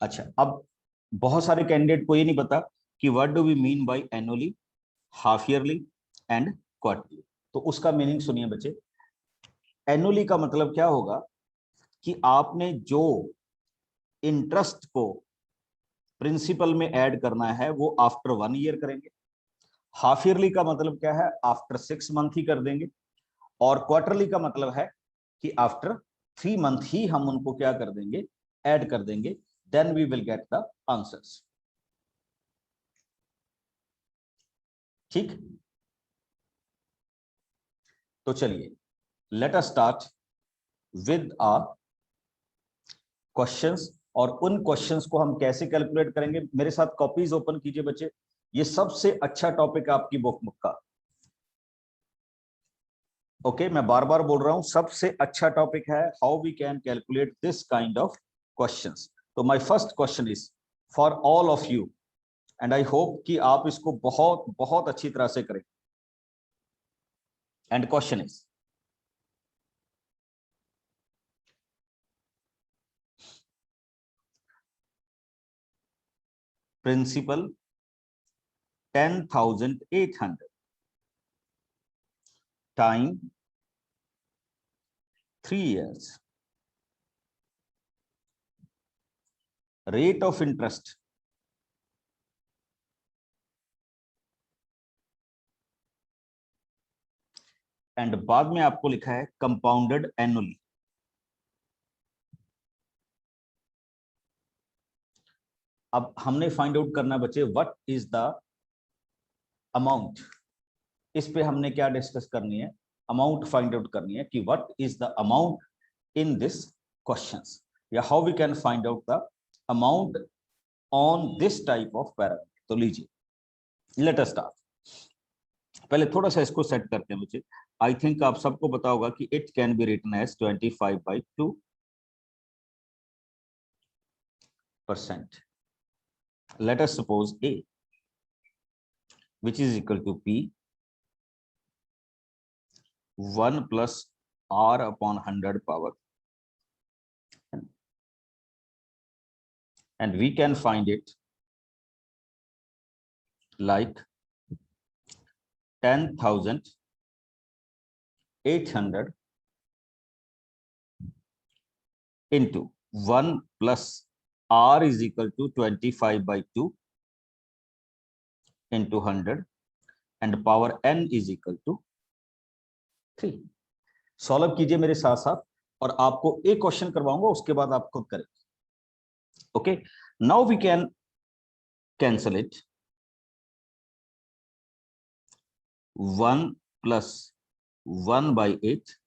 अच्छा, अब बहुत सारे कैंडिडेट को ये नहीं पता कि what do we mean by annually, half yearly and quarterly. तो उसका मीनिंग सुनिए बच्चे। एनुअली का मतलब क्या होगा कि आपने जो इंटरेस्ट को प्रिंसिपल में ऐड करना है वो आफ्टर 1 ईयर करेंगे। हाफ ईयरली का मतलब क्या है, आफ्टर 6 मंथ ही कर देंगे। और क्वार्टरली का मतलब है कि आफ्टर 3 मंथ ही हम उनको क्या कर देंगे, ऐड कर देंगे। Then we will get the answers. ठीक, तो चलिए let us start with a questions. और उन क्वेश्चंस को हम कैसे कैलकुलेट करेंगे, मेरे साथ कॉपीज ओपन कीजिए बच्चे। ये सबसे अच्छा टॉपिक है आपकी बुक का। ओके, मैं बार बार बोल रहा हूं, सबसे अच्छा टॉपिक है how we can calculate this kind of questions. तो my first question is for all of you and I hope कि आप इसको बहुत बहुत अच्छी तरह से करें। And question is, principal 10,800 time 3 years, rate of interest and बाद में आपको लिखा है कंपाउंडेड एनुअली। अब हमने फाइंड आउट करना बच्चे व्हाट इज द अमाउंट। इस पे हमने क्या डिस्कस करनी है, अमाउंट फाइंड आउट करनी है कि what is the amount in this questions, या how we can find out the amount on this type of parameter. तो लीजिए लेट अस स्टार्ट। पहले थोड़ा सा इसको सेट करते हैं बच्चे। आई थिंक आप सबको पता होगा कि it can be written as 25/2%। Let us suppose A, which is equal to P 1 plus R upon 100 power, and we can find it like 10,800 into 1 plus R is equal to 25/2 into 100 and power n is equal to 3। Solve कीजिए मेरे साथ साथ, और आपको एक question करवाऊंगा, उसके बाद आप खुद करें। Okay, now we can cancel it. 1 plus 1/8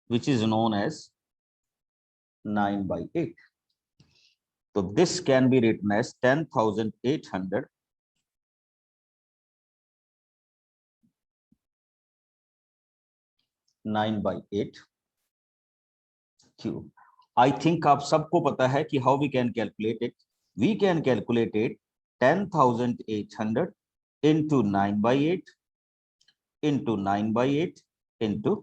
which is known as 9/8. So this can be written as 10,800 9/8 cube. I think आप सबको पता है कि how we can calculate it. We can calculate it 10,800 into 9/8 into 9/8 into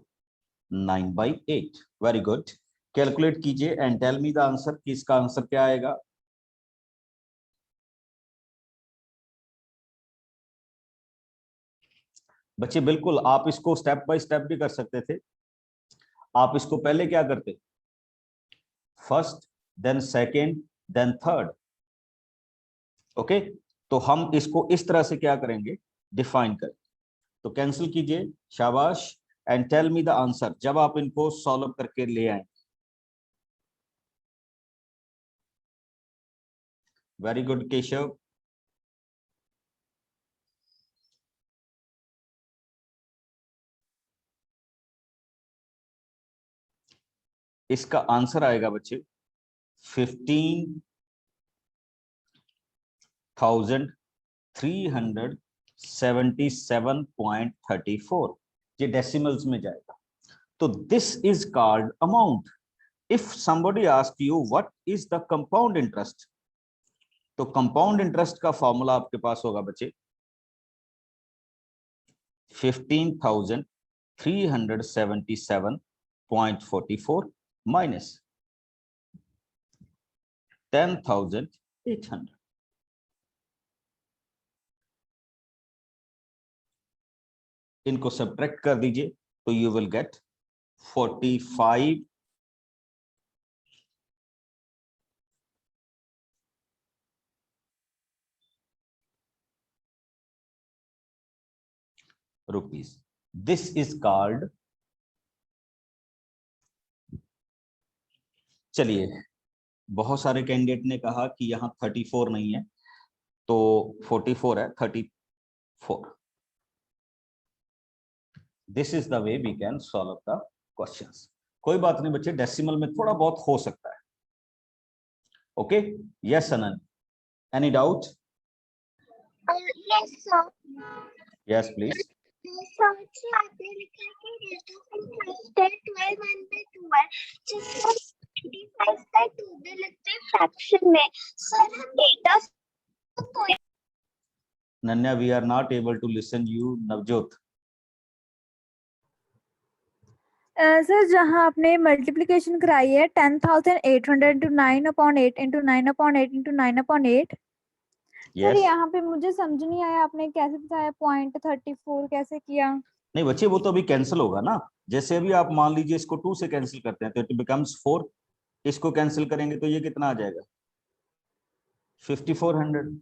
9/8. Very good. Calculate कीजिए and tell me the answer कि इसका answer क्या आएगा। बच्चे बिल्कुल आप इसको स्टेप बाय स्टेप भी कर सकते थे। आप इसको पहले क्या करते, first then second then third. Okay, तो हम इसको इस तरह से क्या करेंगे, डिफाइन करें। तो कैंसिल कीजिए, शाबाश, and tell me the answer जब आप इनको सॉल्व करके ले आए। Very good Keshav. इसका आंसर आएगा बच्चे 15,377.34। ये डेसिमल्स में जाएगा। तो this is called amount. If somebody ask you what is the compound interest, तो कंपाउंड इंटरेस्ट का फॉर्मूला आपके पास होगा बच्चे 15,377 0.44 माइनस 10,800। इनको सब्ट्रैक्ट कर दीजिए तो you will gate 45 rupees. This is called, चलिए बहुत सारे कैंडिडेट ने कहा कि यहाँ 34 नहीं है तो 44 है, 34। This is the way we can solve the questions. कोई बात नहीं बच्चे, डेसिमल में थोड़ा बहुत हो सकता है। Okay, yes Anant, any doubt? Yes, sir. Yes please. So, बच्चे आपने लिखा है कि rate of interest है 12/12 जिसको 25/2 दे लिखते हैं फ्रैक्शन में। सर हम डेटा नन्या, we are not able to listen you. Navjot, sir जहाँ आपने मल्टीप्लिकेशन कराई है 10,800 into 9/8 into 9/8 into 9/8, sir yes. यहाँ पे मुझे समझ नहीं आया आपने कैसे बताया 0.34 कैसे किया? नहीं बच्चे, वो तो अभी कैंसिल होगा ना। जैसे अभी आप मान लीजिए इसको 2 से कैंसिल करते हैं तो इट बिकम्स 4। इसको कैंसिल करेंगे तो ये कितना आ जाएगा? 5400।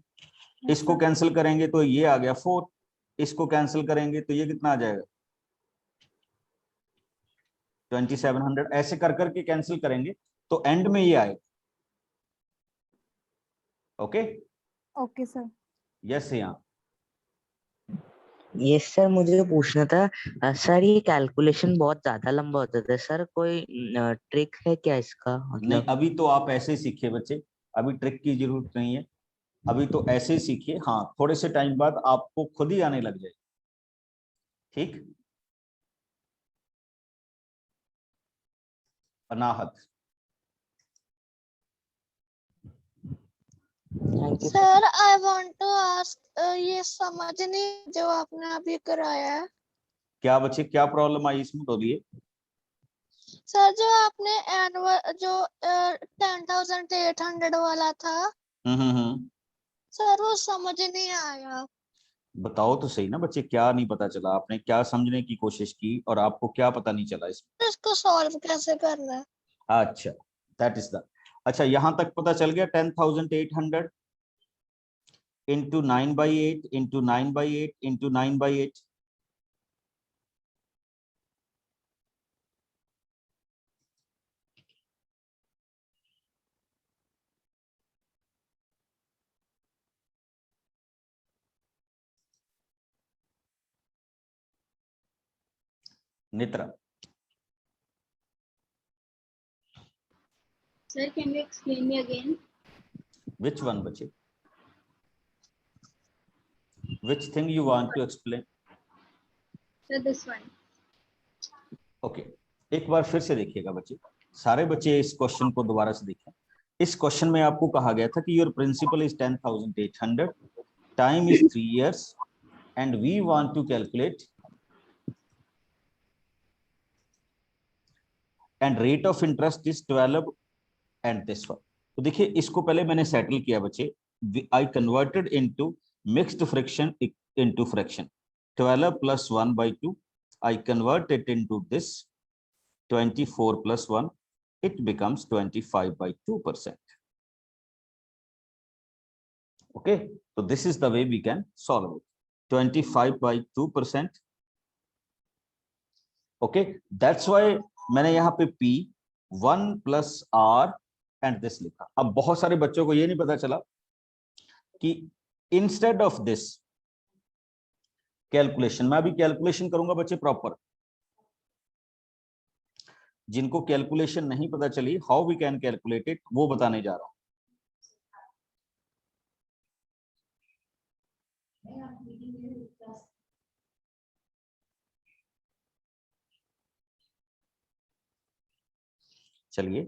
इसको कैंसिल करेंगे तो ये आ गया 4। इसको कैंसिल करेंगे तो ये कितना आ जाएगा? 2700। ऐसे कर करके कैंसिल करेंगे तो एंड में ये आएगा। Okay okay sir. यस यहाँ। यस सर, मुझे पूछना था सर, ये कैलकुलेशन बहुत ज्यादा लंबा होता था सर, कोई ट्रिक है क्या इसका? नहीं, अभी तो आप ऐसे ही सीखिए बच्चे, अभी ट्रिक की जरूरत नहीं है। अभी तो ऐसे ही सीखिए। हाँ, थोड़े से टाइम बाद आपको खुद ही आने लग जाएगी। ठीक, Anahat. Sir I want to ask, ये समझ नहीं जो आपने अभी कराया है। क्या बच्चे, क्या प्रॉब्लम आई इसमें बोलिए। सर जो आपने एनुअल जो 10,800 वाला था सर वो समझ नहीं आया। बताओ तो सही ना बच्चे, क्या नहीं पता चला? आपने क्या समझने की कोशिश की और आपको क्या पता नहीं चला इसमें? इसको सॉल्व कैसे करना है? अच्छा, दैट इज द। अच्छा, यहां तक पता चल गया। 10,800 into 9/8 into 9/8 into 9/8। नित्रा, Sir, can you explain me again? which one बच्चे? Which thing you want to explain? Sir, this one. Okay, एक बार फिर से देखिएगा बच्चे, सारे बच्चे इस क्वेश्चन को दोबारा से देखें। इस क्वेश्चन में आपको कहा गया था कि your principal is 10,800, time is 3 years and we want to calculate and rate of interest is 12 and this one. तो देखिए, इसको पहले मैंने सेटल किया बच्चे। I converted into mixed fraction into fraction. 12 + 1/2 I convert it into this 24 + 1, it becomes 25/2%. Okay, so this is the way we can solve it. 25/2%. Okay, that's why मैंने यहाँ पे P 1 + R and this लिखा। अब बहुत सारे बच्चों को ये नहीं पता चला कि instead of this कैलकुलेशन, मैं अभी कैलकुलेशन करूंगा बच्चे प्रॉपर। जिनको कैलकुलेशन नहीं पता चली, how we can calculate it, वो बताने जा रहा हूं। चलिए,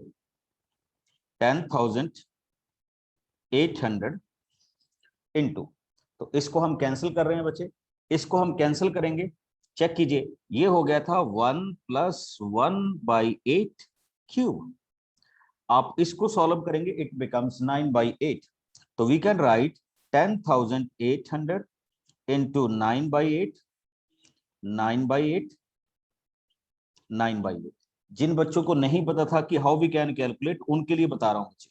10,800 इंटू, तो इसको हम कैंसिल कर रहे हैं बच्चे। इसको हम कैंसिल करेंगे चेक कीजिए, ये हो गया था 1 + 1/8 क्यूब। आप इसको सॉल्व करेंगे, इट बिकम्स 9/8। तो वी कैन राइट 10,800 into 9/8, 9/8, 9/8। जिन बच्चों को नहीं पता था कि हाउ वी कैन कैलकुलेट, उनके लिए बता रहा हूं बच्चे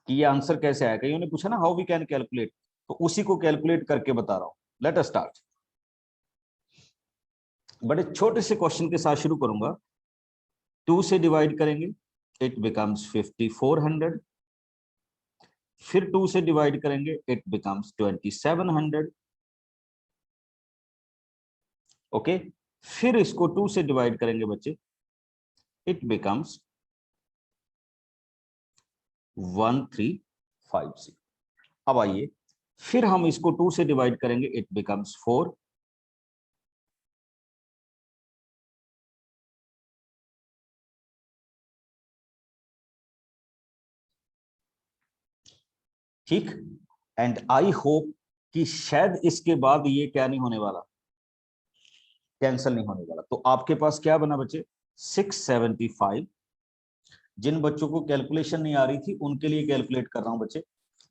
कि ये आंसर कैसे आया। कईयों ने पूछा ना हाउ वी कैन कैलकुलेट, तो उसी को कैलकुलेट करके बता रहा हूं। Late us start. बड़े छोटे से क्वेश्चन के साथ शुरू करूंगा। 2 से डिवाइड करेंगे, इट बिकम्स 5400। फिर 2 से डिवाइड करेंगे, इट बिकम्स 2700। ओके, फिर इसको 2 से डिवाइड करेंगे बच्चे, इट बिकम्स 1350। अब आइए, फिर हम इसको 2 से डिवाइड करेंगे, इट बिकम्स 4। ठीक, एंड आई होप कि शायद इसके बाद ये क्या नहीं होने वाला, कैंसिल नहीं होने वाला। तो आपके पास क्या बना बच्चे, 675। जिन बच्चों को कैलकुलेशन नहीं आ रही थी उनके लिए कैलकुलेट कर रहा हूं बच्चे,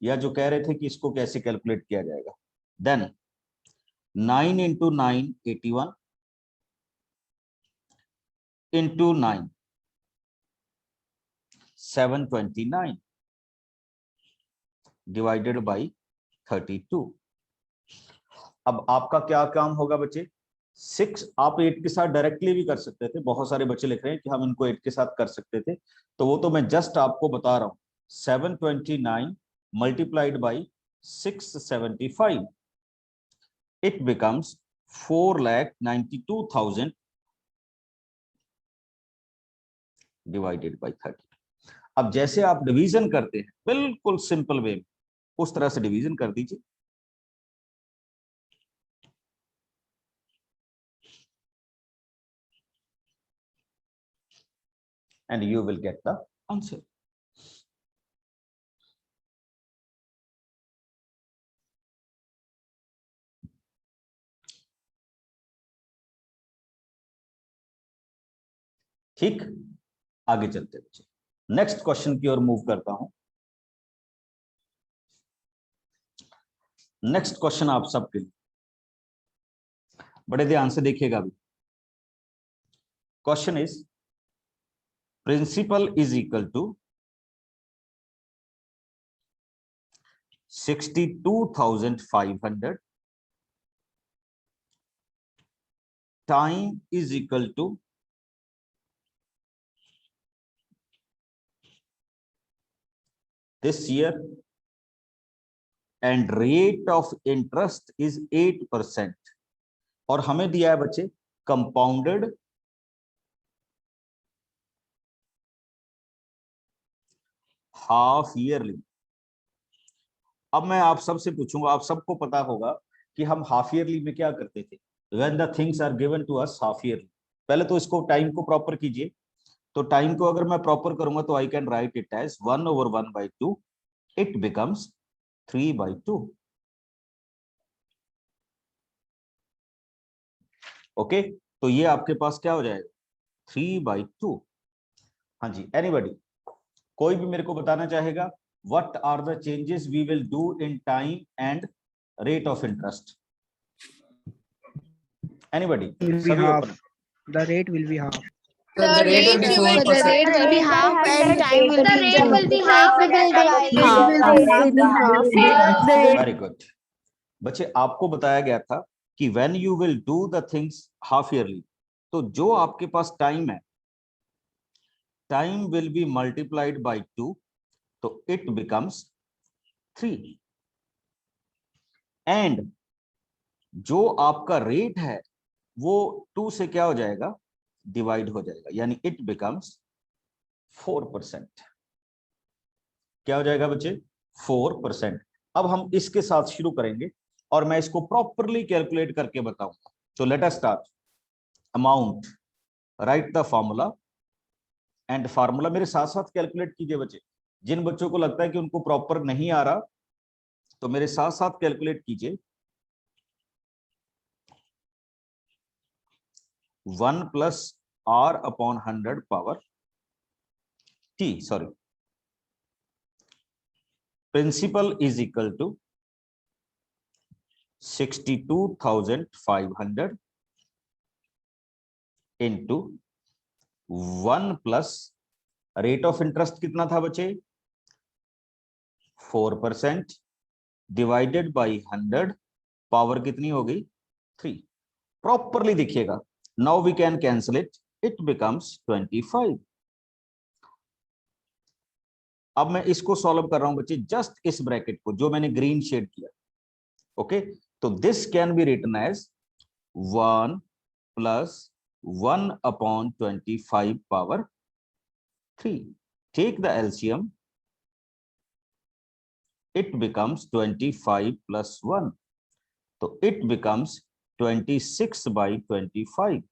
या जो कह रहे थे कि इसको कैसे कैलकुलेट किया जाएगा। Then 9 × 9 81 into 9 729 divided by 32। अब आपका क्या काम होगा बच्चे, 6 आप 8 के साथ डायरेक्टली भी कर सकते थे। बहुत सारे बच्चे लिख रहे हैं कि हम इनको 8 के साथ कर सकते थे, तो वो तो मैं जस्ट आपको बता रहा हूं। 729 multiplied by 675, it becomes 4,92,000 divided by 30। अब जैसे आप डिवीजन करते हैं बिल्कुल सिंपल वे में, उस तरह से डिवीजन कर दीजिए, and you will get the answer. ठीक, आगे चलते बच्चे, नेक्स्ट क्वेश्चन की ओर मूव करता हूं। नेक्स्ट क्वेश्चन आप सबके लिए बड़े ध्यान से देखिएगा अभी। Question is, principal is equal to 62,500, time is equal to this year, and rate of interest is 8%। और हमें दिया है बच्चे कंपाउंडेड हाफ ईयरली। अब मैं आप सबसे पूछूंगा, आप सबको पता होगा कि हम हाफ ईयरली में क्या करते थे, when the things are given to us half yearly. पहले तो इसको टाइम को प्रॉपर कीजिए। तो टाइम को अगर मैं प्रॉपर करूंगा तो I can write it as 1/1/2, it becomes 3/2। Okay, तो ये आपके पास क्या हो जाएगा, 3/2। हाँ जी, एनीबॉडी, कोई भी मेरे को बताना चाहेगा, what are the changes we will do in time and rate of interest? Anybody, सभी open. The rate will be half. The rate will be 4%. rate will be half and time will The be rate will be half and very good बच्चे, आपको बताया गया था कि when you will do the things half yearly, तो जो आपके पास time है, time will be multiplied by 2, तो इट बिकम्स 3। एंड जो आपका रेट है वो 2 से क्या हो जाएगा, डिवाइड हो जाएगा, यानी इट बिकम्स 4%। क्या हो जाएगा बच्चे, 4%। अब हम इसके साथ शुरू करेंगे और मैं इसको प्रॉपरली कैलकुलेट करके बताऊंगा। तो let us start. Amount, right the formula, and formula मेरे साथ साथ कैलकुलेट कीजिए बच्चे। जिन बच्चों को लगता है कि उनको प्रॉपर नहीं आ रहा, तो मेरे साथ साथ कैलकुलेट कीजिए। 1 plus r upon 100 power t, sorry, principal is equal to 62,500 into 1 plus rate of interest कितना था बच्चे 4% डिवाइडेड बाई 100 पावर कितनी हो गई 3। प्रॉपरली देखिएगा, now we can cancel it, it becomes 25। अब मैं इसको सॉल्व कर रहा हूं बच्चे, जस्ट इस ब्रैकेट को जो मैंने ग्रीन शेड किया। ओके, तो this can be written as 1 plus 1 upon 25 power 3. Take the LCM, it becomes 25 plus 1, so it becomes 26 by 25,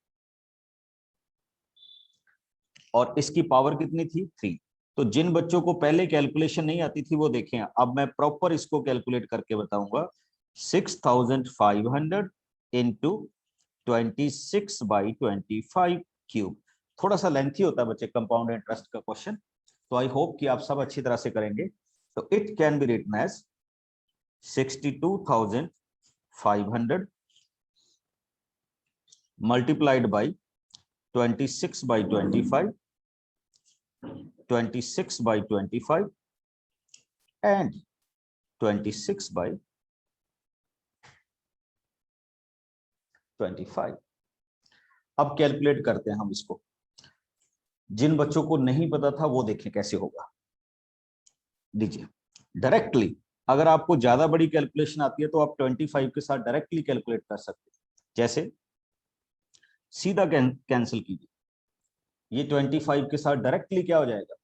और इसकी पावर कितनी थी 3। तो जिन बच्चों को पहले कैलकुलेशन नहीं आती थी वो देखें, अब मैं प्रॉपर इसको कैलकुलेट करके बताऊंगा। 6500 into 26 by 25 क्यूब। थोड़ा सा लेंथी होता है बच्चे कंपाउंड इंटरेस्ट का क्वेश्चन, तो आई होप कि आप सब अच्छी तरह से करेंगे। तो it can be written as 62,500 multiplied by 26 by 25, 26 by 25 and 26 by 25। अब कैलकुलेट करते हैं हम इसको। जिन बच्चों को नहीं पता था वो देखें कैसे होगा। दीजिए डायरेक्टली, अगर आपको ज्यादा बड़ी कैलकुलेशन आती है तो आप 25 के साथ डायरेक्टली कैलकुलेट कर सकते हैं। जैसे सीधा कैंसिल कीजिए, ये 25 के साथ डायरेक्टली क्या हो जाएगा,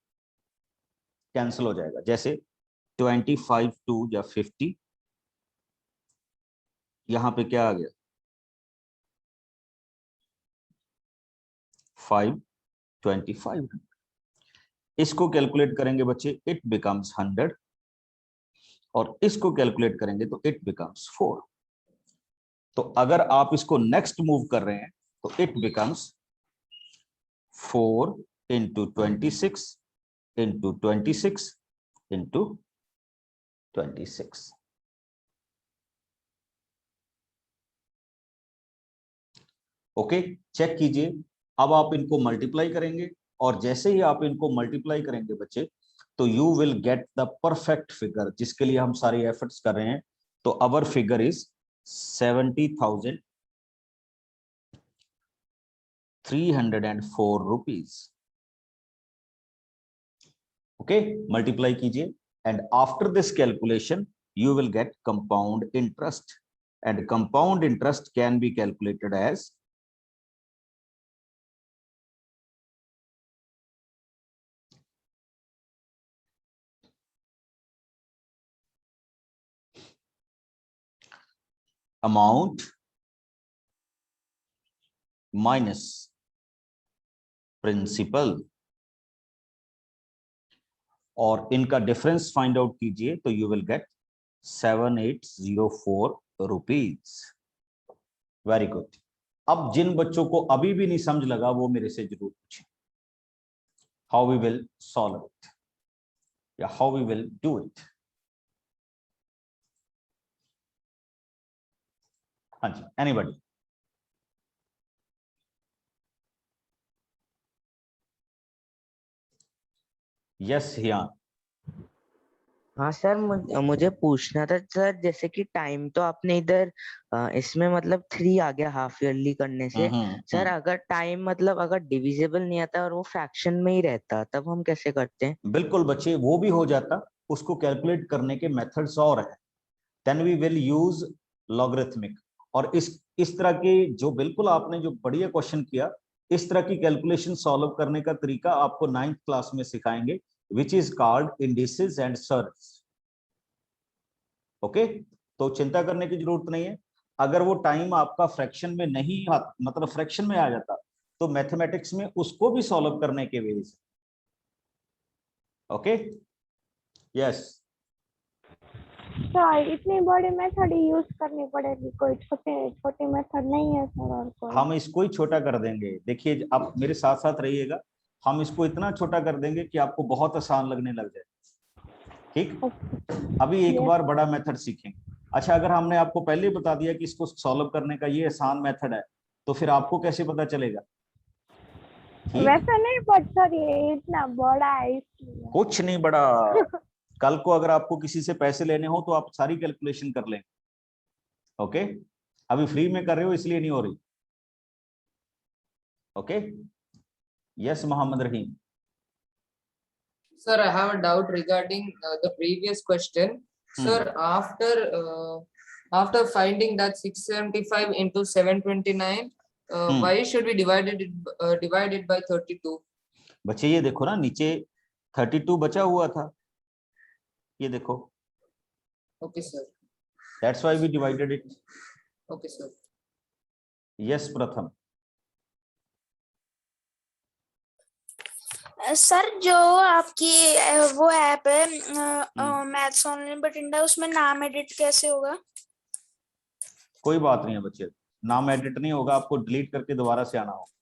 कैंसिल हो जाएगा। जैसे 25 2 या 50, यहां पे क्या आ गया 5 25। इसको कैलकुलेट करेंगे बच्चे, इट बिकम्स 100, और इसको कैलकुलेट करेंगे तो इट बिकम्स 4। तो अगर आप इसको नेक्स्ट मूव कर रहे हैं तो it becomes 4 into 26 into 26 into 26। Okay, check कीजिए। अब आप इनको मल्टीप्लाई करेंगे, और जैसे ही आप इनको मल्टीप्लाई करेंगे बच्चे, तो you will get the perfect figure जिसके लिए हम सारे एफर्ट्स कर रहे हैं। तो our figure is 70,304 rupees. Okay, multiply कीजिए, and after this calculation you will get compound interest, and compound interest can be calculated as amount minus principal, और इनका डिफरेंस फाइंड आउट कीजिए तो you will gate 7804 rupees. Very good. अब जिन बच्चों को अभी भी नहीं समझ लगा वो मेरे से जरूर पूछें, how we will solve it या how we will do it. हाँ जी, एनीबॉडी? यस हियान। हाँ सर, मुझे पूछना था सर, जैसे कि टाइम तो आपने इधर इसमें मतलब 3 आ गया हाफ ईयरली करने से। सर अगर टाइम मतलब अगर डिविजिबल नहीं आता और वो फ्रैक्शन में ही रहता, तब हम कैसे करते हैं? बिल्कुल बच्चे, वो भी हो जाता, उसको कैलकुलेट करने के मेथड्स और हैं। Then we will use logarithmic, और इस तरह के जो बिल्कुल आपने जो बढ़िया क्वेश्चन किया, इस तरह की कैलकुलेशन सॉल्व करने का तरीका आपको 9th क्लास में सिखाएंगे, which is called indices and surds। Okay, तो चिंता करने की जरूरत नहीं है। अगर वो टाइम आपका फ्रैक्शन में नहीं मतलब फ्रैक्शन में आ जाता, तो मैथमेटिक्स में उसको भी सॉल्व करने के वेज। Okay, yes. सर इतनी बड़ी मेथड यूज करनी पड़ेगी, कोई छोटे छोटी मेथड नहीं है सर और कोई? हम इसको ही छोटा कर देंगे। देखिए आप मेरे साथ साथ रहिएगा, हम इसको इतना छोटा कर देंगे कि आपको बहुत आसान लगने लग जाए। ठीक, अभी एक बार बड़ा मेथड सीखेंगे। अच्छा, अगर हमने आपको पहले ही बता दिया कि इसको सॉल्व करने का ये आसान मेथड है, तो फिर आपको कैसे पता चलेगा? वैसे नहीं, बट सर ये इतना बड़ा है इसलिए। कुछ नहीं बड़ा। कल को अगर आपको किसी से पैसे लेने हो तो आप सारी कैलकुलेशन कर लेंगे। ओके, अभी फ्री में कर रहे हो इसलिए नहीं हो रही। Okay, yes Mohammad Rahim. Sir, I have a doubt regarding the previous question. Sir, after finding that 675 into 729, why should we divide it by 32? बच्चे ये देखो ना, नीचे 32 बचा हुआ था, ये देखो। Okay, sir. That's why we divided it. Okay, sir. Yes, प्रथम। सर जो आपकी वो ऐप है मैथ्स ऑनलाइन बठिंडा, उसमें नाम एडिट कैसे होगा? कोई बात नहीं है बच्चे, नाम एडिट नहीं होगा, आपको डिलीट करके दोबारा से आना होगा।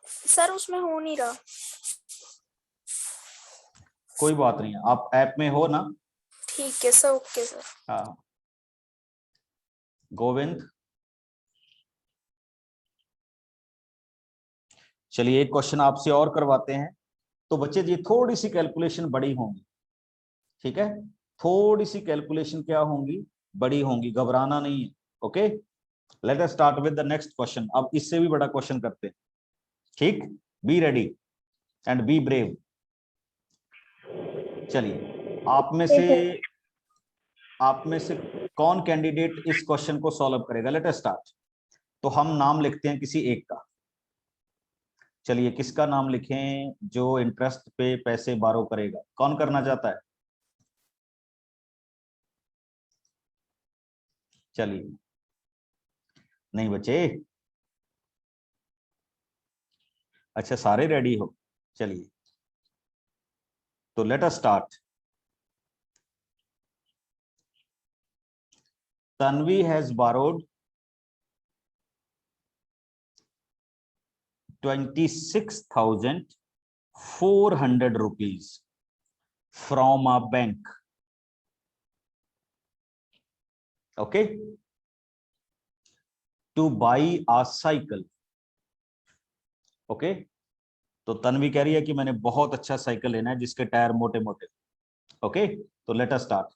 सर उसमें हो नहीं रहा। कोई बात नहीं है, आप ऐप में हो ना? ठीक है सर, ओके सर। हाँ, गोविंद। चलिए एक क्वेश्चन आपसे और करवाते हैं। तो बच्चे जी थोड़ी सी कैलकुलेशन बड़ी होंगी, ठीक है, थोड़ी सी कैलकुलेशन क्या होंगी, बड़ी होंगी, घबराना नहीं है। Okay, late us start with the next question. अब इससे भी बड़ा क्वेश्चन करते हैं, ठीक? Be ready and be brave. चलिए आप में से कौन कैंडिडेट इस क्वेश्चन को सॉल्व करेगा? Late us start. तो हम नाम लिखते हैं किसी एक का। चलिए किसका नाम लिखें जो इंटरेस्ट पे पैसे बारो करेगा? कौन करना चाहता है? चलिए, नहीं बच्चे, अच्छा सारे रेडी हो? चलिए तो let us start. Tanvi has borrowed 26,400 rupees from a bank. Okay, to buy a cycle. Okay, तो तन्वी कह रही है कि मैंने बहुत अच्छा साइकिल लेना है जिसके टायर मोटे मोटे। ओके, तो let us start.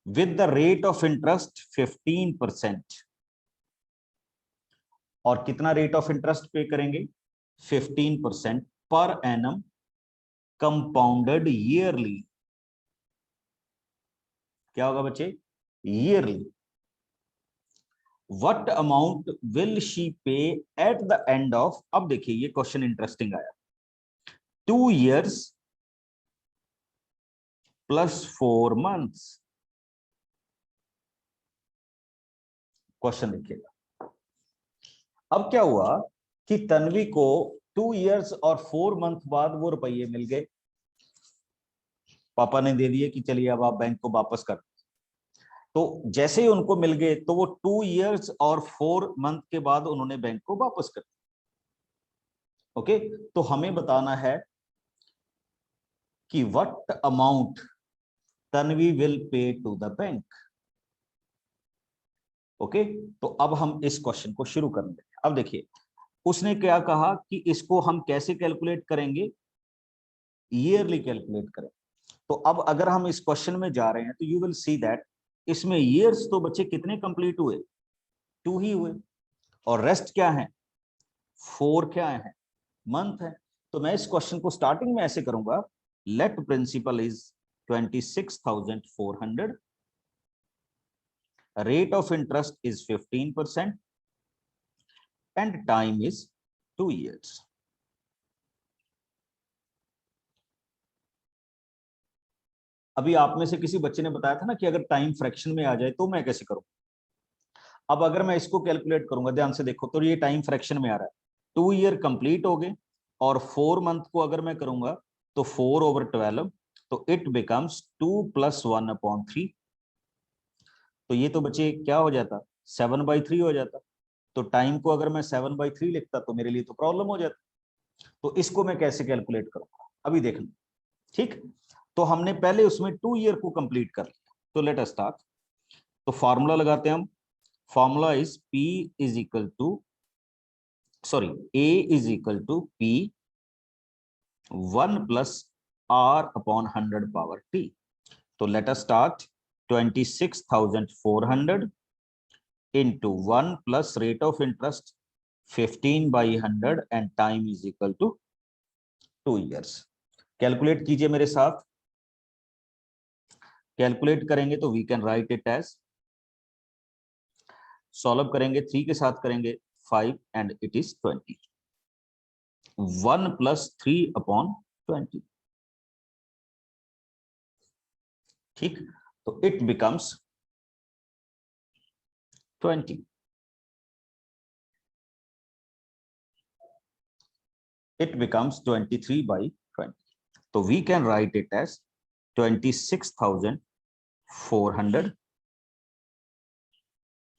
With the rate of interest 15%, और कितना रेट ऑफ इंटरेस्ट पे करेंगे? 15% पर एनम कंपाउंडेड ईयरली। क्या होगा बच्चे? Yearly. What amount will she पे एट द एंड ऑफ, अब देखिए ये क्वेश्चन इंटरेस्टिंग आया, 2 years प्लस 4 months। क्वेश्चन देखिएगा। अब क्या हुआ कि तन्वी को 2 years और 4 month बाद वो रुपये मिल गए, पापा ने दे दिए कि चलिए अब आप बैंक को वापस कर। तो जैसे ही उनको मिल गए तो वो 2 years और 4 month के बाद उन्होंने बैंक को वापस कर दिया। ओके, तो हमें बताना है कि what amount Tanvi will pay to the bank. Okay, तो अब हम इस क्वेश्चन को शुरू करेंगे। अब देखिए उसने क्या कहा कि इसको हम कैसे कैलकुलेट करेंगे? ईयरली कैलकुलेट करें। तो अब अगर हम इस क्वेश्चन में जा रहे हैं तो यू विल सी दैट इसमें ईयर्स तो बच्चे कितने कंप्लीट हुए? 2 ही हुए, और रेस्ट क्या है? 4 क्या है? मंथ है। तो मैं इस क्वेश्चन को स्टार्टिंग में ऐसे करूंगा, let principal is 26,400, rate of interest is 15% and time is 2 years. अभी आप में से किसी बच्चे ने बताया था ना कि अगर टाइम फ्रैक्शन में आ जाए तो मैं कैसे करूं। अब अगर मैं इसको कैलकुलेट करूंगा, ध्यान से देखो, तो ये टाइम फ्रैक्शन में आ रहा है, 2 year कंप्लीट हो गए, और 4 month को अगर मैं करूंगा तो 4/12 तो इट बिकम्स 2 + 1/3। तो ये तो बच्चे क्या हो जाता, 7/3 हो जाता। तो टाइम को अगर मैं 7/3 लिखता तो मेरे लिए तो प्रॉब्लम हो जाती। तो इसको मैं कैसे कैलकुलेट करूंगा अभी देखना, ठीक। तो हमने पहले उसमें 2 ईयर को कंप्लीट कर लिया, तो लेट अस स्टार्ट। तो फॉर्मूला लगाते हैं हम। Formula is P is equal to A is equal to P 1 + R/100 T। तो let us start. 26,400 into 1 plus rate of interest 15/100 and time is equal to 2 years। Calculate कीजिए मेरे साथ। Calculate करेंगे तो we can write it as, solve करेंगे 3 के साथ करेंगे 5 एंड इट इज 20। 1 + 3/20, ठीक। तो it becomes 20। It becomes 23/20. So we can write it as 26,400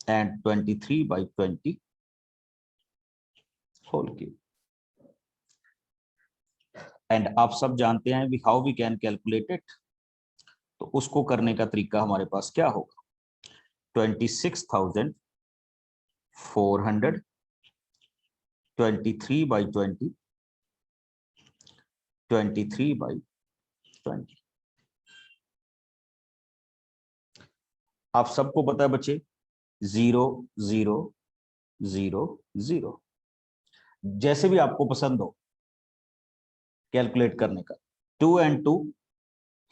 and 23/20 whole cube. And आप सब जानते हैं how we can calculate it। तो उसको करने का तरीका हमारे पास क्या होगा, 26,400 23/20 23/20। आप सबको पता है बच्चे 0 0 0 0, जैसे भी आपको पसंद हो कैलकुलेट करने का। 2 and 2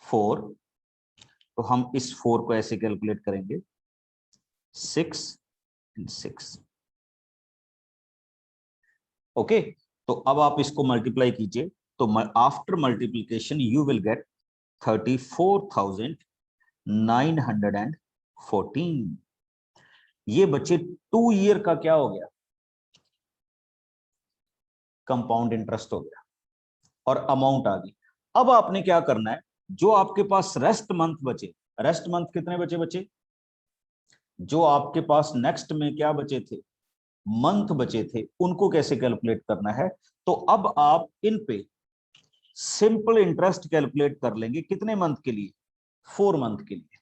4, तो हम इस 4 को ऐसे कैलकुलेट करेंगे 6 and 6। ओके, तो अब आप इसको मल्टीप्लाई कीजिए, तो after multiplication you will gate 34,914। ये बच्चे 2 ईयर का क्या हो गया, कंपाउंड इंटरेस्ट हो गया और अमाउंट आ गई। अब आपने क्या करना है, जो आपके पास रेस्ट मंथ बचे, रेस्ट मंथ कितने बचे बच्चे, जो आपके पास नेक्स्ट में क्या बचे थे, मंथ बचे थे, उनको कैसे कैलकुलेट करना है। तो अब आप इन पे सिंपल इंटरेस्ट कैलकुलेट कर लेंगे, कितने मंथ के लिए, 4 मंथ के लिए।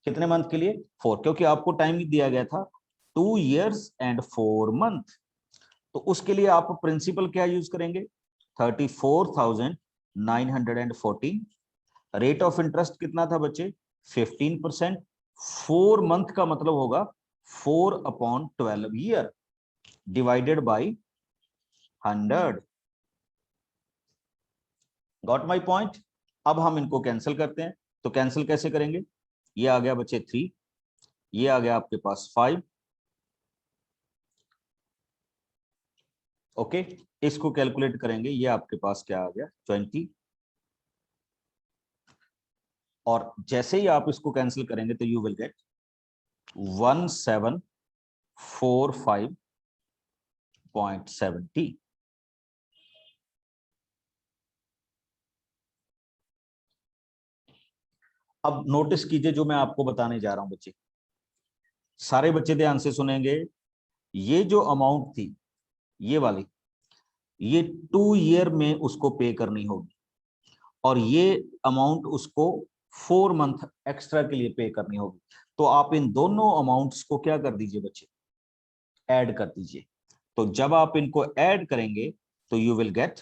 कितने मंथ के लिए, 4, क्योंकि आपको टाइम दिया गया था 2 years and 4 month। तो उसके लिए आप प्रिंसिपल क्या यूज करेंगे, 34,914। रेट ऑफ इंटरेस्ट कितना था बच्चे, 15%। 4 मंथ का मतलब होगा 4/12 year divided by 100। Got my point. अब हम इनको कैंसिल करते हैं, तो कैंसिल कैसे करेंगे, ये आ गया बच्चे 3, ये आ गया आपके पास 5। ओके, इसको कैलकुलेट करेंगे, ये आपके पास क्या आ गया 20। और जैसे ही आप इसको कैंसिल करेंगे तो यू विल गेट 1745.70। अब नोटिस कीजिए जो मैं आपको बताने जा रहा हूं बच्चे, सारे बच्चे ध्यान से सुनेंगे। ये जो अमाउंट थी ये वाली, ये 2 ईयर में उसको पे करनी होगी, और ये अमाउंट उसको 4 मंथ एक्स्ट्रा के लिए पे करनी होगी। तो आप इन दोनों अमाउंट्स को क्या कर दीजिए बच्चे, ऐड कर दीजिए। तो जब आप इनको ऐड करेंगे तो यू विल गेट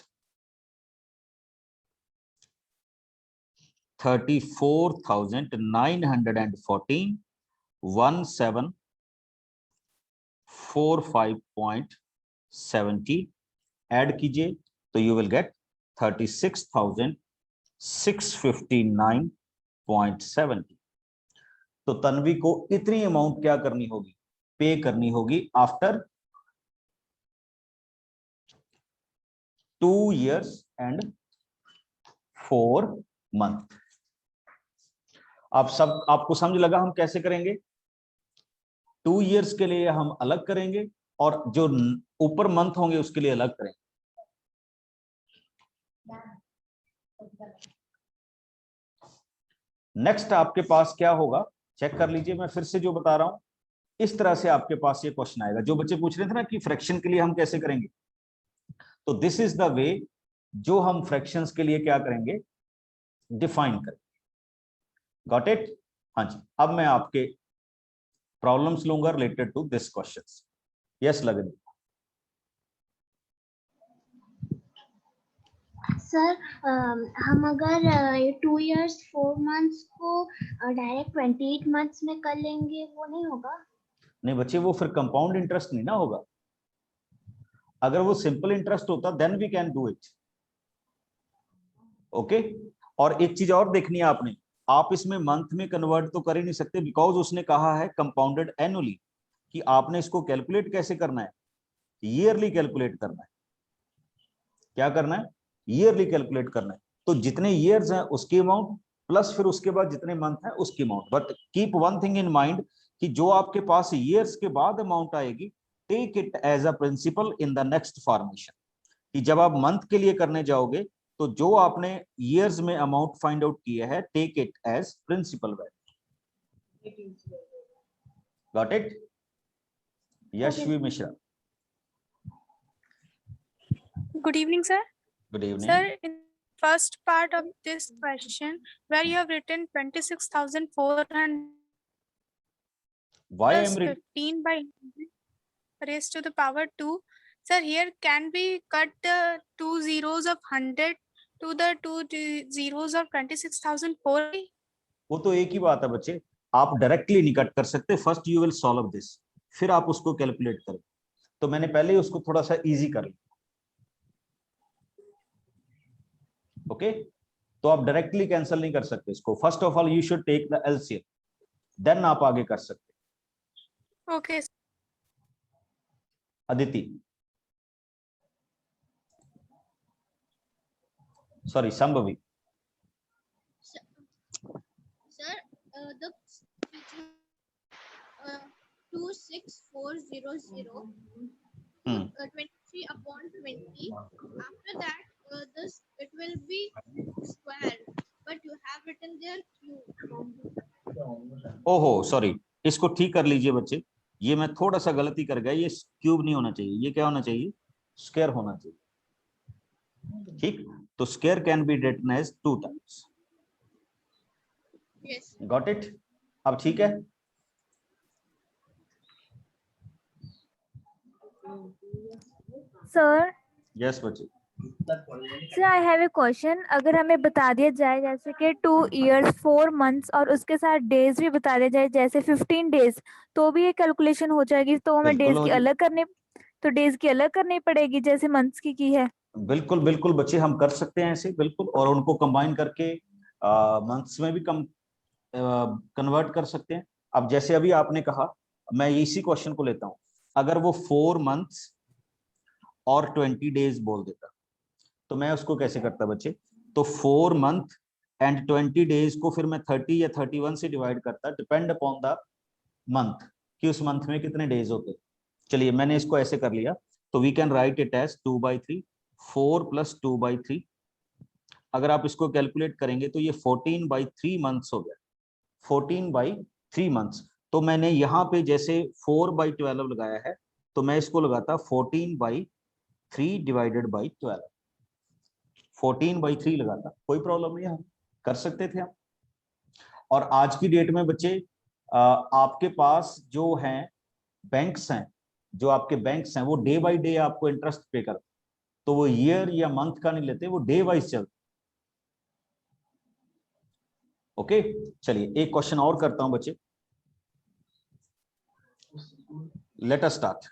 34,914 1745.70 ऐड कीजिए, तो यू विल गेट 36,659.70। तो तन्वी को इतनी अमाउंट क्या करनी होगी, पे करनी होगी आफ्टर 2 years and 4 month। आप सब, आपको समझ लगा हम कैसे करेंगे, 2 years के लिए हम अलग करेंगे और जो ऊपर मंथ होंगे उसके लिए अलग करेंगे। नेक्स्ट आपके पास क्या होगा, चेक कर लीजिए, मैं फिर से जो बता रहा हूं इस तरह से आपके पास ये क्वेश्चन आएगा। जो बच्चे पूछ रहे थे ना कि फ्रैक्शन के लिए हम कैसे करेंगे, तो दिस इज द वे जो हम फ्रैक्शंस के लिए क्या करेंगे, डिफाइन करेंगे। Got it? हाँ जी। अब मैं आपके प्रॉब्लम्स लूंगा related to this questions. Yes Lagan. Sir हम अगर 2 years 4 months को डायरेक्ट 28 months में कर लेंगे वो नहीं होगा? नहीं बच्चे, वो फिर कंपाउंड इंटरेस्ट नहीं ना होगा। अगर वो सिंपल इंटरेस्ट होता then we can do it. Okay. और एक चीज और देखनी है आपने, आप इसमें मंथ में कन्वर्ट तो कर ही नहीं सकते, बिकॉज उसने कहा है कंपाउंडेड एनुअली, कि आपने इसको कैलकुलेट कैसे करना है, ईयरली कैलकुलेट करना है। क्या करना है? ईयरली कैलकुलेट करना है। तो जितने ईयर्स हैं उसकी अमाउंट प्लस फिर उसके बाद जितने मंथ हैं उसकी अमाउंट। But keep one thing in mind कि जो आपके पास ईयर्स के बाद अमाउंट आएगी, take it as a principal in the next formation, कि जब आप मंथ के लिए करने जाओगे तो जो आपने ईयर्स में अमाउंट फाइंड आउट किया है, take it as principal value. Got it? Yashvi Mishra. Good evening, sir. Good evening. Sir, in first part of this question, where you have written 26,400 Why plus am 15 by 100 raised to the power 2. Sir, here can we cut the 2 zeros of 100 to the 2 zeros of 26,400? वो तो एक ही बात है बच्चे, आप directly नहीं cut कर सकते। First you will solve this, फिर आप उसको कैलकुलेट करें। तो मैंने पहले ही उसको थोड़ा सा इजी कर लिया। ओके। तो आप डायरेक्टली कैंसिल नहीं कर सकते इसको। First of all you should take the LCM, then आप आगे कर सकते। Okay. Aditi, sorry Sambhavi. Sir, the 26400 23 upon 20. After that, this it will be square, but you have written there cube. ओहो सॉरी, इसको ठीक कर लीजिए बच्चे, ये मैं थोड़ा सा गलती कर गया। ये क्यूब नहीं होना चाहिए, ये क्या होना चाहिए, स्क्वायर होना चाहिए। ठीक, तो square can be written as 2 times. Yes. Got it? अब ठीक है। सर यस बच्चे। Sir I have a question. अगर हमें बता दिया जाए जैसे कि 2 years 4 months और उसके साथ डेज भी बता दिया जाए जैसे 15 days, तो भी ये कैलकुलेशन हो जाएगी? तो हमें बिल्कुल डेज हो की जाए- अलग करनी, तो डेज की अलग करनी पड़ेगी जैसे मंथ्स की है? बिल्कुल बिल्कुल बच्चे, हम कर सकते हैं ऐसे बिल्कुल, और उनको कंबाइन करके मंथ्स में भी कम कन्वर्ट कर सकते हैं। अब जैसे अभी आपने कहा, मैं इसी क्वेश्चन को लेता हूं, अगर वो 4 months और 20 days बोल देता तो मैं उसको कैसे करता बच्चे? तो 4 month एंड 20 days को फिर मैं 30 या 31 से डिवाइड करता, डिपेंड अपॉन द मंथ, कि उस मंथ में कितने डेज होते। चलिए मैंने इसको ऐसे कर लिया, तो we can write it as 2/3, 4 + 2/3। अगर आप इसको कैलकुलेट करेंगे तो ये 14/3 मंथ्स हो गया, 14/3 मंथ्स। तो मैंने यहाँ पे जैसे 4/12 लगाया है, तो मैं इसको लगाता 14/3 डिवाइडेड बाई 12, 14/3 लगाता, कोई प्रॉब्लम नहीं, हम कर सकते थे हम। और आज की डेट में बच्चे आपके पास जो हैं बैंक्स हैं, जो आपके बैंक्स हैं वो डे बाय डे आपको इंटरेस्ट पे करते, तो वो ईयर या मंथ का नहीं लेते, वो डे वाइज चलते। ओके, चलिए एक क्वेश्चन और करता हूं बच्चे, लेट अस स्टार्ट।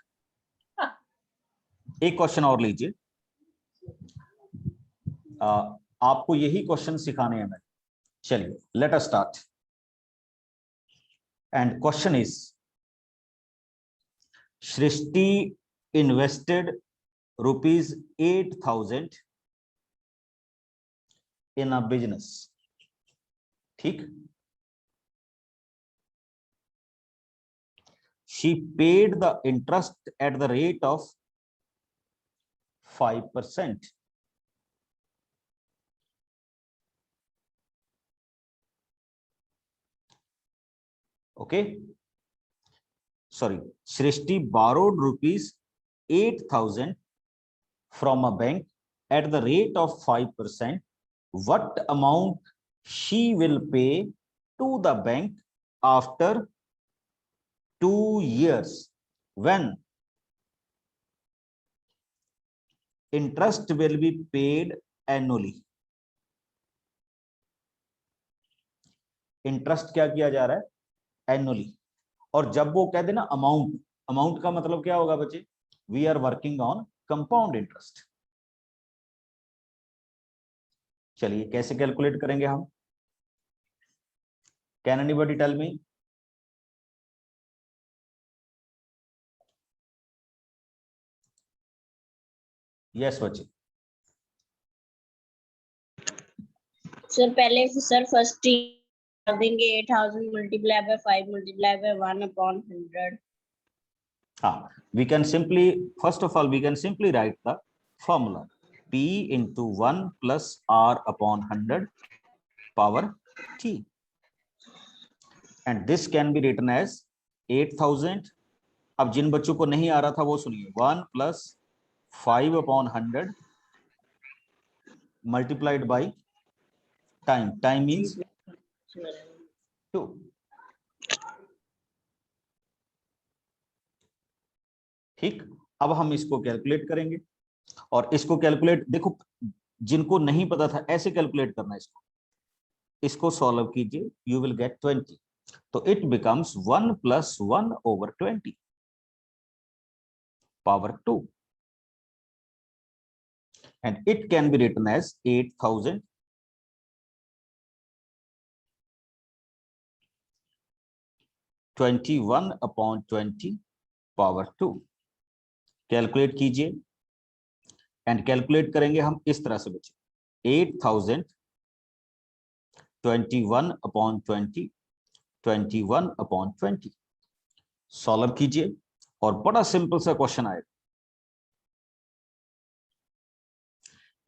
एक क्वेश्चन और लीजिए, आपको यही क्वेश्चन सिखाने हैं मैं। चलिए let us start, and question is, Srishti invested ₹8,000 in a business. ठीक, she paid the interest at the rate of 5%। Okay, sorry, Shrishti borrowed rupees 8,000 from a bank at the rate of 5%. What amount she will pay to the bank after 2 years when interest will be paid annually? Interest क्या किया जा रहा है? Annually. और जब वो कह देना अमाउंट, अमाउंट का मतलब क्या होगा बच्चे? We are working on compound interest. चलिए कैसे कैलकुलेट करेंगे हम? Can anybody tell me? Yes बच्चे। सर पहले सर फर्स्ट कर देंगे 8,000 multiply by 5 multiply by 1 upon 100। हाँ, we can simply, first of all we can simply write the formula P into 1 plus R upon 100 power T, and this can be written as 8,000। अब जिन बच्चों को नहीं आ रहा था वो सुनिए, 1 plus 5 upon 100 multiplied by time, time means 2। ठीक, अब हम इसको कैलकुलेट करेंगे और इसको कैलकुलेट, देखो जिनको नहीं पता था ऐसे कैलकुलेट करना है इसको सॉल्व कीजिए, यू विल गेट 20। तो it becomes 1 plus 1 over 20 power 2, and it can be written as 8,000 21 upon 20 power 2। Calculate कीजिए, एंड कैलकुलेट करेंगे हम इस तरह से बच्चे, 8,000 21 upon 20 21 upon 20। सॉल्व कीजिए और बड़ा सिंपल सा क्वेश्चन आएगा।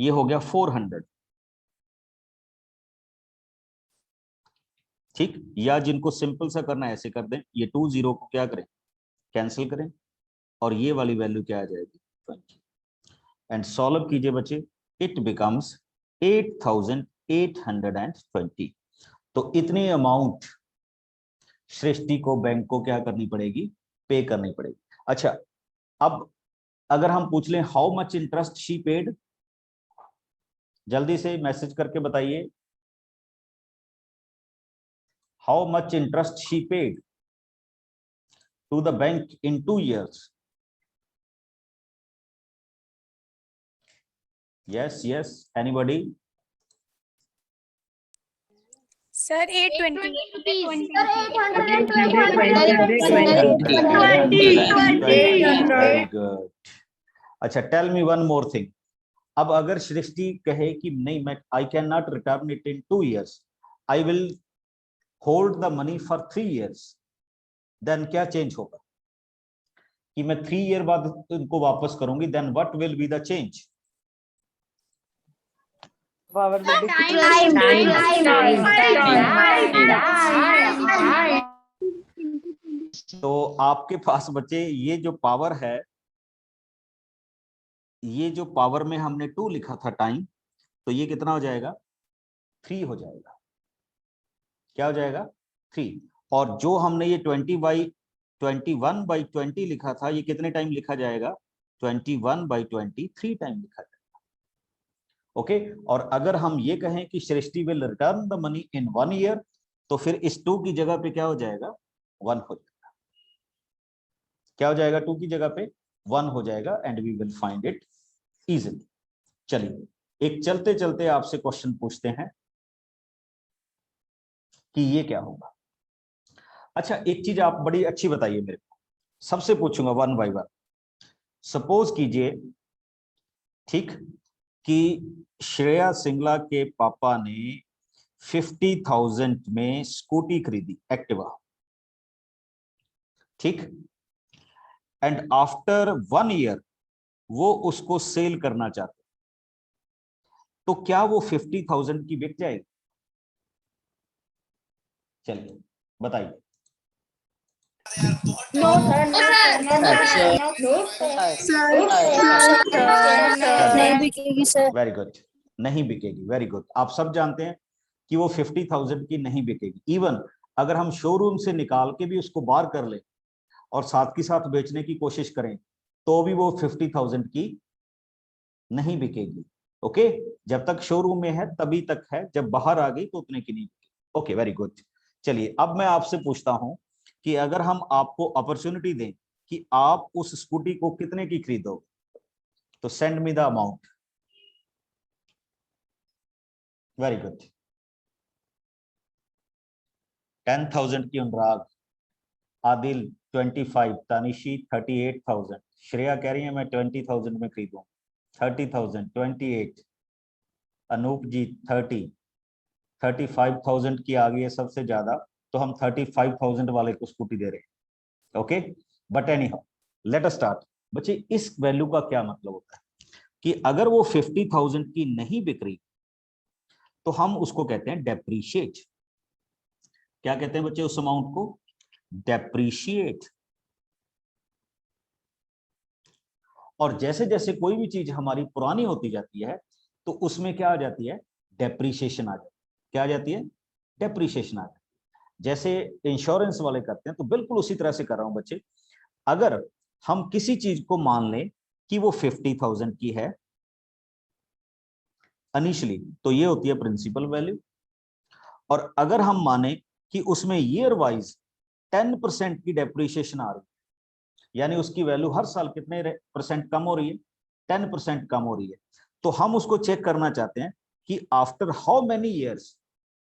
ये हो गया 400। ठीक, या जिनको सिंपल सा करना है ऐसे कर दें, ये 2 0 को क्या करें, कैंसिल करें, और ये वाली वैल्यू क्या आ जाएगी 20, एंड सॉल्व कीजिए बच्चे, इट बिकम्स 8,820। तो इतनी अमाउंट सृष्टि को बैंक को क्या करनी पड़ेगी, पे करनी पड़ेगी। अच्छा, अब अगर हम पूछ लें how much interest she paid, जल्दी से मैसेज करके बताइए, how much interest she paid to the bank in 2 years? Yes, yes, anybody? Sir, 820. Very good. अच्छा, tell me one more thing. अब अगर सृष्टि कहे कि नहीं, मैं I can not return it in 2 years, I will hold the money for 3 years, then क्या change होगा? कि मैं 3 year बाद इनको वापस करूंगी, then what will be the change? तो आपके पास बच्चे ये जो पावर है, ये जो पावर में हमने 2 लिखा था टाइम, तो ये कितना हो जाएगा? 3 हो जाएगा। क्या हो जाएगा? 3। और जो हमने ये 21/20 लिखा था, ये कितने टाइम लिखा जाएगा? 21/20 3 टाइम लिखा जाएगा। ओके, और अगर हम ये कहें कि Srishti will return the money in 1 year, तो फिर इस 2 की जगह पे क्या हो जाएगा? 1 हो जाएगा। क्या हो जाएगा? 2 की जगह पे 1 हो जाएगा, and we will find it easily. चलिए, एक चलते चलते आपसे क्वेश्चन पूछते हैं कि ये क्या होगा। अच्छा, एक चीज आप बड़ी अच्छी बताइए मेरे को, सबसे पूछूंगा 1 by 1। सपोज कीजिए, ठीक, कि श्रेया सिंगला के पापा ने 50,000 में स्कूटी खरीदी, एक्टिवा, ठीक, एंड आफ्टर 1 year वो उसको सेल करना चाहते, तो क्या वो 50,000 की बिक जाएगी? चलिए बताइए। No, sir. No, sir. No, sir. नहीं बिकेगी सर। वेरी गुड, नहीं बिकेगी, वेरी गुड। आप सब जानते हैं कि वो 50,000 की नहीं बिकेगी। इवन अगर हम शोरूम से निकाल के भी उसको बाहर कर ले और साथ के साथ बेचने की कोशिश करें तो भी वो 50,000 की नहीं बिकेगी। ओके, जब तक शोरूम में है तभी तक है, जब बाहर आ गई तो उतने की नहीं बिकेगी। Okay, very good. चलिए अब मैं आपसे पूछता हूं कि अगर हम आपको अपॉर्चुनिटी दें कि आप उस स्कूटी को कितने की खरीदोगे, तो send me the amount. Very good. 10,000 की अनुराग, आदिल 25, तानिशी 38,000, श्रेया कह रही है मैं 20,000 में खरीदूं, 30,000, 28, अनूप जी 30, 35,000 की आ गई है सबसे ज्यादा, तो हम 35,000 वाले को स्कूटी दे रहे हैं। Okay, but any how late us start. बच्चे इस वैल्यू का क्या मतलब होता है कि अगर वो 50,000 की नहीं बिक रही तो हम उसको कहते हैं डेप्रीशिएट। क्या कहते हैं बच्चे उस अमाउंट को? डेप्रीशिएट। और जैसे जैसे कोई भी चीज हमारी पुरानी होती जाती है तो उसमें क्या आ जाती है? डेप्रीशिएशन आ जाती है। क्या आ जाती है? डेप्रीशिएशन आ जाती है। जैसे इंश्योरेंस वाले करते हैं तो बिल्कुल उसी तरह से कर रहा हूं बच्चे। अगर हम किसी चीज को मान लें कि वो 50,000 की है इनिशियली, तो ये होती है प्रिंसिपल वैल्यू। और अगर हम माने कि उसमें ईयर वाइज 10% की डेप्रीशिएशन आ रही है, यानी उसकी वैल्यू हर साल कितने % कम हो रही है? 10% कम हो रही है, तो हम उसको चेक करना चाहते हैं कि आफ्टर हाउ मेनी ईयर्स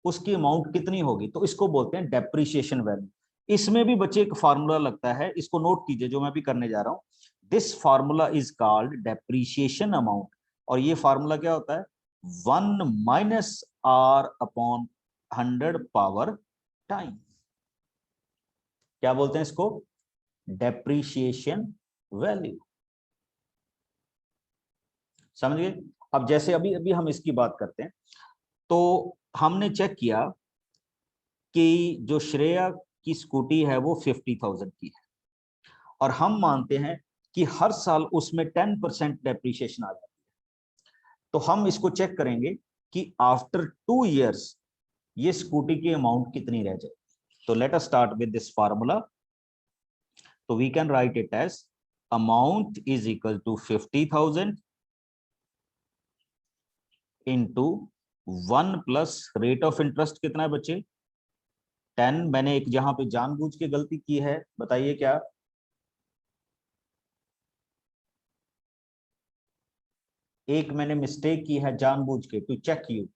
उसकी अमाउंट कितनी होगी, तो इसको बोलते हैं डेप्रीशिएशन वैल्यू। इसमें भी बच्चे एक फार्मूला लगता है, इसको नोट कीजिए जो मैं भी करने जा रहा हूं। This formula is called depreciation amount, और ये फार्मूला क्या होता है? 1 - R/100 पावर टाइम। क्या बोलते हैं इसको? Depreciation value. समझ गए? अब जैसे अभी अभी हम इसकी बात करते हैं, तो हमने चेक किया कि जो श्रेया की स्कूटी है वो 50,000 की है, और हम मानते हैं कि हर साल उसमें 10% डेप्रीशिएशन आ जाती है। तो हम इसको चेक करेंगे कि आफ्टर 2 इयर्स ये स्कूटी की अमाउंट कितनी रह जाए। तो let us start with this formula. तो we can write it as amount is equal to 50,000 into 1 plus rate of interest कितना है बच्चे? 10। मैंने एक जहां पे जानबूझ के गलती की है, बताइए क्या? एक मैंने मिस्टेक की है जानबूझ के, टू चेक यू।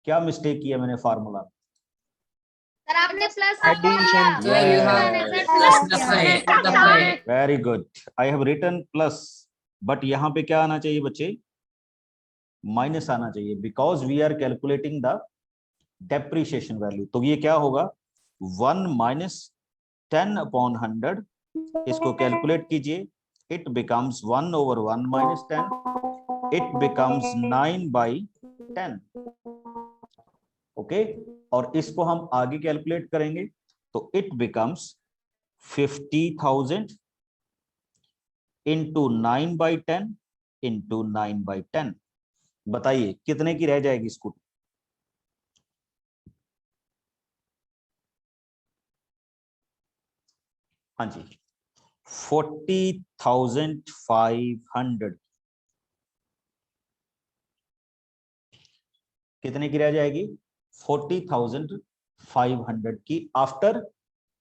क्या मिस्टेक किया मैंने फार्मूला? सर आपने plus Addition. Very good, I have written plus, but यहाँ पे क्या आना चाहिए बच्चे? माइनस आना चाहिए, because we are calculating the depreciation value. तो ये क्या होगा? 1 - 10/100। इसको कैलकुलेट कीजिए, it becomes 1/1 - 10, it becomes 9/10। Okay, और इसको हम आगे कैलकुलेट करेंगे तो इट बिकम्स 50,000 इंटू 9/10 इंटू 9/10। बताइए कितने की रह जाएगी स्कूटी? हाँ जी, 40,500। कितने की रह जाएगी? 40,500 की आफ्टर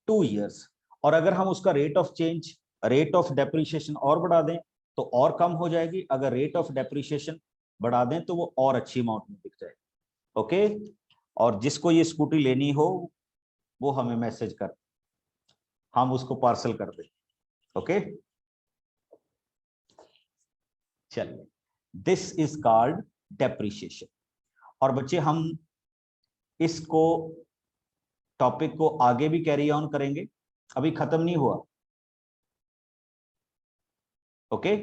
2 इयर्स। और अगर हम उसका rate of change, rate of depreciation और बढ़ा दें तो और कम हो जाएगी। अगर रेट ऑफ डेप्रीशिएशन बढ़ा दें तो वो और अच्छी अमाउंट में बिक जाएगी। ओके, और जिसको ये स्कूटी लेनी हो वो हमें मैसेज कर, हम उसको पार्सल कर दें। ओके, चलिए, दिस इज कॉल्ड डेप्रीशिएशन। और बच्चे हम इसको टॉपिक को आगे भी कैरी ऑन करेंगे, अभी खत्म नहीं हुआ। ओके,